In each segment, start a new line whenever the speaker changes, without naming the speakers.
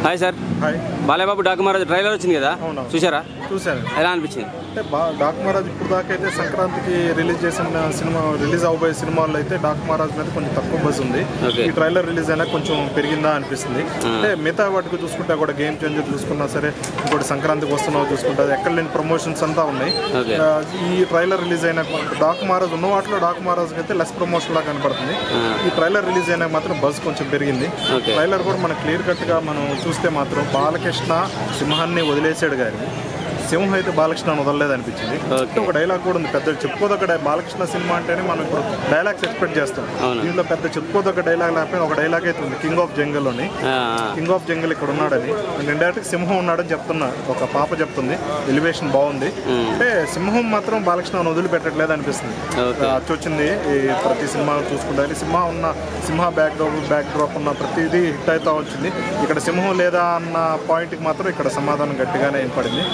Hi sir.
Hi.
Balayya Babu Daaku Maharaj trailer వచ్చింది కదా, చూసారా?
చూశాను.
ఎలా అనిపించింది?
అంటే డాకు మహారాజ్ ఇప్పుడు దాకా అయితే సంక్రాంతికి రిలీజ్ చేసిన సినిమా, రిలీజ్ అవబోయే సినిమాల్లో అయితే డాకు మహారాజ్ మీద కొంచెం తక్కువ బజ్ ఉంది. ఈ ట్రైలర్ రిలీజ్ అయినా కొంచెం పెరిగిందా అనిపిస్తుంది. అంటే మిగతా వాటికి చూసుకుంటే కూడా గేమ్ చేంజర్ చూసుకున్నా సరే, ఇంకోటి సంక్రాంతికి వస్తున్నావు చూసుకుంటే ఎక్కడ లేని ప్రమోషన్స్ అంతా ఉన్నాయి. ఈ ట్రైలర్ రిలీజ్ అయినా డాకు మహారాజ్ ఉన్న వాటిలో డాకు మహారాజ్ అయితే లెస్ ప్రమోషన్ లాగా కనపడుతుంది. ఈ ట్రైలర్ రిలీజ్ అయినా మాత్రం బజ్ కొంచెం పెరిగింది. ట్రైలర్ కూడా మనకు క్లియర్ కట్ గా మనం చూస్తే మాత్రం బాలకృష్ణ సింహాన్ని వదిలేసాడు కానీ సింహం అయితే బాలకృష్ణ వదలలేదు అనిపించింది. ఒక డైలాగ్ కూడా ఉంది, పెద్ద చెప్పుకోదగ్గ బాలకృష్ణ సినిమా అంటేనే మనం ఇప్పుడు డైలాగ్స్ ఎక్స్పెక్ట్ చేస్తాం. దీంట్లో పెద్ద చెప్పుకోదగ్గ డైలాగ్ లేకపోయినా ఒక డైలాగ్ అయితే ఉంది, కింగ్ ఆఫ్ జంగల్ అని. కింగ్ ఆఫ్ జంగల్ ఇక్కడ ఉన్నాడని, ఇండైరెక్ట్ సింహం ఉన్నాడని చెప్తున్నా ఒక పాప చెప్తుంది. ఎలివేషన్ బాగుంది. అంటే సింహం మాత్రం బాలకృష్ణ వదిలిపెట్టట్లేదు అనిపిస్తుంది. వచ్చింది ప్రతి సినిమా చూసుకుంటే సింహ బ్యాక్ డ్రాప్ ఉన్న ప్రతిదీ హిట్ అవుతా వచ్చింది. ఇక్కడ సింహం లేదా అన్న పాయింట్కి మాత్రం ఇక్కడ సమాధానం గట్టిగానే ఏర్పడింది.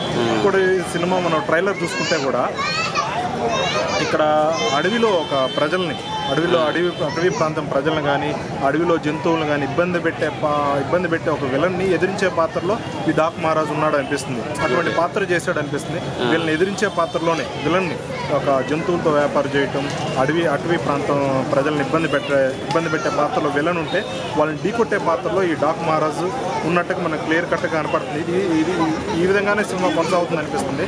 కూడా ఈ సినిమా మనం ట్రైలర్ చూసుకుంటే కూడా ఇక్కడ అడవిలో ఒక ప్రజల్ని, అడవి ప్రాంతం ప్రజలను కానీ అడవిలో జంతువులను కానీ ఇబ్బంది పెట్టే ఒక విలన్ని ఎదిరించే పాత్రలో ఈ డాకు మహారాజ్ ఉన్నాడు అనిపిస్తుంది. అటువంటి పాత్ర చేశాడు అనిపిస్తుంది. వీళ్ళని ఎదిరించే పాత్రలోనే విలన్ని ఒక జంతువులతో వ్యాపారం చేయటం, అటవీ ప్రాంతం ప్రజల్ని ఇబ్బంది పెట్టే పాత్రలో విలన్ ఉంటే వాళ్ళని ఢీకొట్టే పాత్రలో ఈ డాకు మహారాజు ఉన్నట్టుగా మనకు క్లియర్ కట్గా కనపడుతుంది. ఇది ఈ విధంగానే సినిమా కొనసాగుతుంది అనిపిస్తుంది.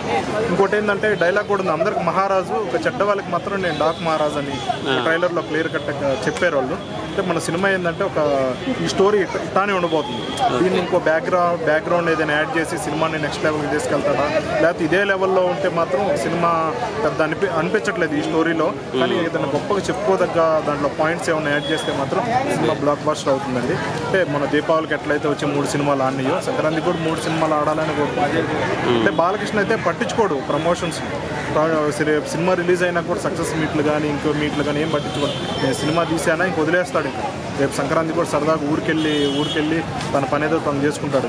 ఇంకోటి ఏంటంటే డైలాగ్ కూడా ఉంది, అందరికి మహారాజు, ఒక చెడ్డ వాళ్ళకి మాత్రం నేను డాకు మహారాజ్ అని ట్రైలర్లో క్లియర్ కట్గా చెప్పారు వాళ్ళు. అంటే మన సినిమా ఏంటంటే ఈ స్టోరీ ఇట్లానే ఉండబోతుంది. దీన్ని ఇంకో బ్యాక్గ్రౌండ్ ఏదైనా యాడ్ చేసి సినిమాని నెక్స్ట్ లెవెల్కి తీసుకెళ్తాడా, లేకపోతే ఇదే లెవెల్లో ఉంటే మాత్రం సినిమా పెద్ద అనిపించట్లేదు ఈ స్టోరీలో. కానీ ఏదైనా గొప్పగా చెప్పుకోదగ్గ దాంట్లో పాయింట్స్ ఏమైనా యాడ్ చేస్తే మాత్రం సినిమా బ్లాక్ బస్టర్ అవుతుందండి. అంటే మన దీపావళికి ఎట్లయితే వచ్చే 3 సినిమాలు ఆడినాయో సంక్రాంతికి కూడా 3 సినిమాలు ఆడాలని కోరుకుంటున్నాను. అంటే బాలకృష్ణ అయితే పట్టించుకోడు ప్రమోషన్స్. సినిమా రిలీజ్ అయినా కూడా సక్సెస్ మీట్లు కానీ ఇంకో మీట్లు కానీ ఏం పట్టించుకోడు. నేను సినిమా తీసానా ఇంక వదిలేస్తాడు. ఇంకా రేపు సంక్రాంతి కూడా సరదాగా ఊరికెళ్ళి తన పని ఏదో తను చేసుకుంటాడు.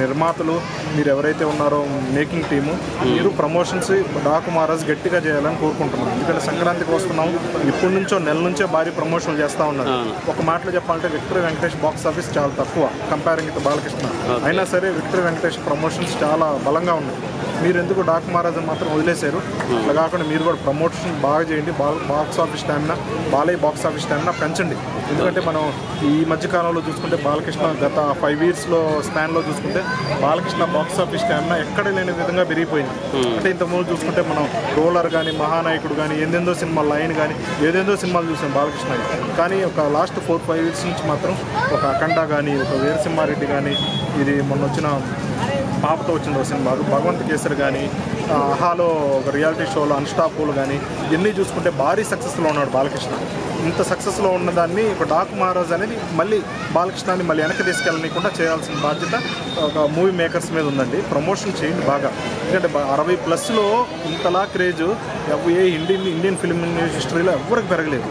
నిర్మాతలు మీరు ఎవరైతే ఉన్నారో మేకింగ్ టీము, మీరు ప్రమోషన్స్ డాకు మహారాజ్ గట్టిగా చేయాలని కోరుకుంటున్నాను. ఎందుకంటే సంక్రాంతికి వస్తున్నాం, ఇప్పటి నుంచో నెల నుంచే భారీ ప్రమోషన్లు చేస్తూ ఉన్నారు. ఒక మాటలో చెప్పాలంటే విక్టరీ వెంకటేష్ బాక్స్ ఆఫీస్ చాలా తక్కువ కంపేరింగ్ టు బాలకృష్ణ. అయినా సరే విక్టరీ వెంకటేష్ ప్రమోషన్స్ చాలా బలంగా ఉన్నాయి. మీరు ఎందుకు డాకు మహారాజ్ మాత్రం వదిలేశారు? అట్లా కాకుండా మీరు కూడా ప్రమోషన్ బాగా చేయండి. బాక్స్ ఆఫీస్ టైంన బాలయ్య బాక్స్ ఆఫీస్ టైంన పెంచండి. ఎందుకంటే మనం ఈ మధ్యకాలంలో చూసుకుంటే బాలకృష్ణ గత 5 yearsలో స్పాన్లో చూసుకుంటే బాలకృష్ణ బాక్స్ ఆఫీస్ టైంన ఎక్కడ లేని విధంగా పెరిగిపోయింది. అంటే ఇంతకుముందు చూసుకుంటే మనం రోలర్ కానీ, మహానాయకుడు కానీ, ఏందేందో సినిమాలు, లైన్ కానీ ఏదేందో సినిమాలు చూసాం బాలకృష్ణ. కానీ ఒక లాస్ట్ 4-5 years నుంచి మాత్రం ఒక అఖండ కానీ, ఒక వీరసింహారెడ్డి కానీ, ఇది మొన్న వచ్చిన పాపతో వచ్చిన సినిమా భగవంత్ కేసరి కానీ, ఆహాలో ఒక రియాలిటీ షోలో అన్స్టాపుల్ కానీ, ఇవన్నీ చూసుకుంటే భారీ సక్సెస్లో ఉన్నాడు బాలకృష్ణ. ఇంత సక్సెస్లో ఉన్నదాన్ని ఒక డాకు మహారాజ్ అనేది మళ్ళీ బాలకృష్ణాన్ని మళ్ళీ వెనక్కి తీసుకెళ్ళనీయకుండా చేయాల్సిన బాధ్యత ఒక మూవీ మేకర్స్ మీద ఉందండి. ప్రమోషన్ చేయండి బాగా. ఎందుకంటే 60+లో ఇంతలా క్రేజ్ ఏ ఇండియన్ ఫిల్మ్ హిస్టరీలో ఎవరికి పెరగలేదు.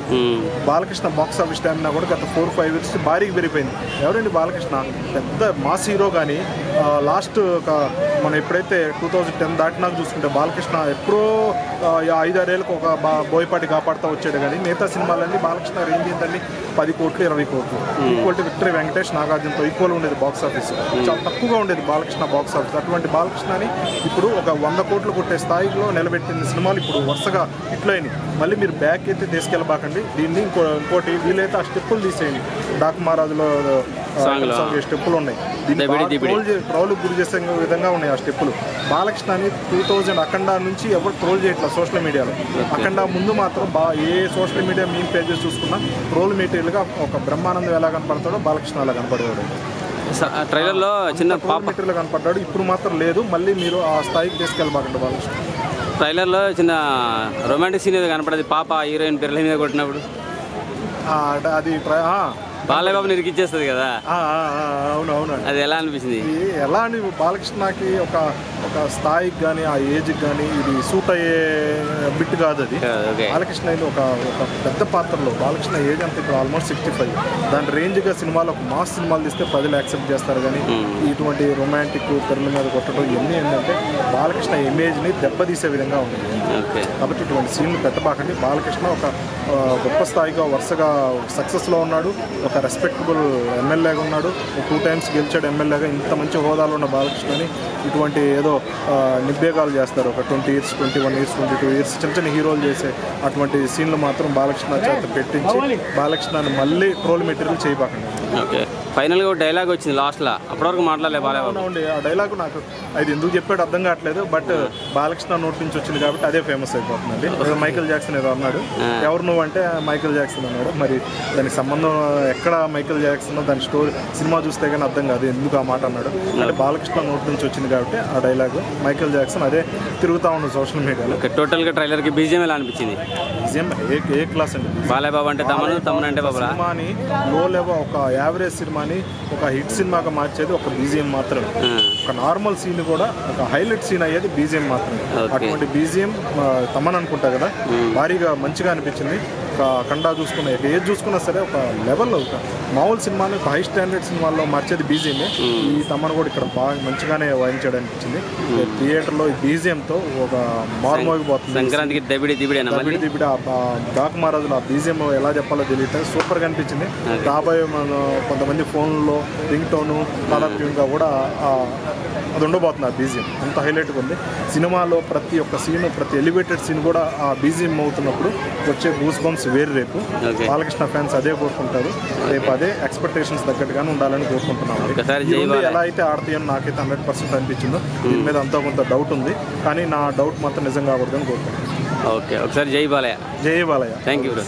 బాలకృష్ణ బాక్స్ ఆఫీస్ టైంనా కూడా గత 4-5 years భారీగా పెరిగిపోయింది. ఎవరండి బాలకృష్ణ? పెద్ద మాస్ హీరో. కానీ లాస్ట్ మనం ఎప్పుడైతే 2010 దాటినాక చూసుకుంటే బాలకృష్ణ ఎప్పుడో 5-6 ఏళ్ళకు ఒక బోయపాటి కాపాడుతూ వచ్చాడు. కానీ మిగతా సినిమాలన్నీ బాలకృష్ణ రేంజ్ ఏంటండి 10 కోట్లు 20 కోట్లు. ఈక్వల్ టు విక్టరీ వెంకటేష్, నాగార్జునతో ఈక్వల్ ఉండేది బాక్స్ ఆఫీస్. చాలా తక్కువగా ఉండేది బాలకృష్ణ బాక్స్ ఆఫీస్. అటువంటి బాలకృష్ణని ఇప్పుడు ఒక 100 కోట్లు కొట్టే స్థాయిలో నిలబెట్టిన సినిమాలు ఇప్పుడు వరుసగా హిట్లయినాయి. మళ్ళీ మీరు బ్యాక్ అయితే తీసుకెళ్ళబాకండి. దీన్ని ఇంకోటి వీలైతే ఆ స్టెప్పులు తీసేయండి. డాకు మహారాజులో స్టెప్పులు ఉన్నాయి, ట్రోల్కి గురి చేసే విధంగా ఉన్నాయి ఆ స్టెప్పులు. బాలకృష్ణని 2000 అఖండ నుంచి ఎవరు ట్రోల్ చేయట్లేదు సోషల్ మీడియాలో. అఖండ ముందు మాత్రం ఏ సోషల్ మీడియా మీమ్ పేజెస్ చూసుకున్నా ట్రోల్ మెటీరియల్గా ఒక బ్రహ్మానందం ఎలా కనపడతాడో బాలకృష్ణ అలా కనపడేవాడు.
ట్రైలర్లో చిన్న
ట్రోల్ మెటీరియల్ కనపడ్డాడు. ఇప్పుడు మాత్రం లేదు. మళ్ళీ మీరు ఆ స్థాయికి తీసుకెళ్ళబాకండి బాలకృష్ణ.
ట్రైలర్లో చిన్న రొమాంటిక్ సీన్ ఏదో కనపడదు, పాప హీరోయిన్ పిల్లల మీద కొట్టినప్పుడు.
అది
బాలయ్య బాబు నిరికిచ్చేస్తుంది కదా.
అవునవును.
అది ఎలా అనిపించింది?
ఎలా అని బాలకృష్ణకి ఒక స్థాయికి కానీ ఆ ఏజ్కి కానీ ఇది సూట్ అయ్యే బిట్ కాదు అది. బాలకృష్ణ ఒక పెద్ద పాత్రలో బాలకృష్ణ ఏజ్ అంతా ఇప్పుడు ఆల్మోస్ట్ 65. దాని రేంజ్గా సినిమాలో ఒక మాస్ సినిమాలు తీస్తే ప్రజలు యాక్సెప్ట్ చేస్తారు. కానీ ఇటువంటి రొమాంటిక్ పిల్లల మీద కొట్టడం ఇవన్నీ ఏంటంటే బాలకృష్ణ ఇమేజ్ని దెబ్బతీసే విధంగా ఉంది. కాబట్టి ఇటువంటి సీన్లు పెట్టబాకండి. బాలకృష్ణ ఒక గొప్ప స్థాయిగా వరుసగా సక్సెస్లో ఉన్నాడు. ఒక రెస్పెక్టబుల్ ఎమ్మెల్యేగా ఉన్నాడు. 2 టైమ్స్ గెలిచాడు ఎమ్మెల్యేగా. ఇంత మంచి హోదాలో ఉన్న బాలకృష్ణని ఇటువంటి ఏదో నిర్భేగాలు చేస్తారు. ఒక 20 years, 21 years, 22 years చిన్న చిన్న హీరోలు చేసే అటువంటి సీన్లు మాత్రం బాలకృష్ణ చేత పెట్టించి బాలకృష్ణని మళ్ళీ ట్రోల్ మెటీరియల్ చేయబాకండి.
ఓకే, ఫైనల్గా ఒక డైలాగ్ వచ్చింది లాస్ట్లో, అప్పటివరకు మాట్లాడలే బాలయ్య.
ఉండి ఆ డైలాగ్ నాకు అది ఎందుకు చెప్పాడు అర్థం కావట్లేదు. బట్ బాలకృష్ణ నోటి నుంచి వచ్చింది కాబట్టి అదే ఫేమస్ అయిపోతుందండి. మైకేల్ జాక్సన్ ఏదో అన్నాడు, ఎవరు నువ్వు అంటే మైకేల్ జాక్సన్ అన్నాడు. మరి దానికి సంబంధం ఎక్కడ మైకేల్ జాక్సన్, దాని స్టోరీ సినిమా చూస్తే కానీ అర్థం కాదు ఎందుకు ఆ మాట అన్నాడు. అంటే బాలకృష్ణ నోటి నుంచి వచ్చింది కాబట్టి ఆ డైలాగ్ మైకేల్ జాక్సన్ అదే తిరుగుతూ ఉన్నాడు సోషల్ మీడియాలో.
టోటల్గా ట్రైలర్కి బీజిఎం ఎలా అనిపించింది?
బీజిఎం ఏ క్లాస్ అండి.
బాలయ్య బాబు అంటే తమను అంటే బాబు
సినిమాని లో లెవెల్ ఒక యావరేజ్ సినిమాని ఒక హిట్ సినిమాగా మార్చేది ఒక బీజిఎం మాత్రమే. ఒక నార్మల్ సీన్ కూడా ఒక హైలైట్ సీన్ అయ్యేది బీజిఎం మాత్రమే. అటువంటి బీజిఎం తమన్ అనుకుంటా కదా, భారీగా మంచిగా అనిపించింది. ఒక కండా చూసుకున్నా ఏది చూసుకున్నా సరే ఒక లెవెల్లో ఒక మామూలు సినిమాని ఒక హై స్టాండర్డ్ సినిమాల్లో మార్చేది బీజిఎంఏ. ఈ తమన్ కూడా ఇక్కడ బాగా మంచిగానే వాయించాడు అనిపించింది. థియేటర్లో ఈ బీజిఎంతో ఒక మారుమోగిపోతుంది.
సంక్రాంతికి దబిడి
డాక్ మహారాజులు ఆ బీజిఎం ఎలా చెప్పాలో తెలియదు, సూపర్గా అనిపించింది. రాబోయే కొంతమంది ఫోన్లో రింగ్ టోను చాలా ట్యూన్గా కూడా అది ఉండబోతుంది. ఆ బీజిఎం అంత హైలైట్గా ఉంది. సినిమాలో ప్రతి ఒక్క సీన్, ప్రతి ఎలివేటెడ్ సీన్ కూడా ఆ బీజిఎం అవుతున్నప్పుడు వచ్చే గూస్ బంప్స్ వేరు. రేపు బాలకృష్ణ ఫ్యాన్స్ అదే కోరుకుంటారు. రేపు అదే ఎక్స్పెక్టేషన్స్ తగ్గట్టుగానే ఉండాలని కోరుకుంటున్నాను. ఎలా అయితే ఆడతాయని నాకైతే 100% అనిపించిందో. దీని మీద అంతా కొంత డౌట్ ఉంది, కానీ నా డౌట్ మాత్రం నిజం కాకూడదని కోరుకుంటున్నాను.
ఓకే, ఒకసారి జై బాలయ్య.
జై బాలయ్య.
Thank you bro.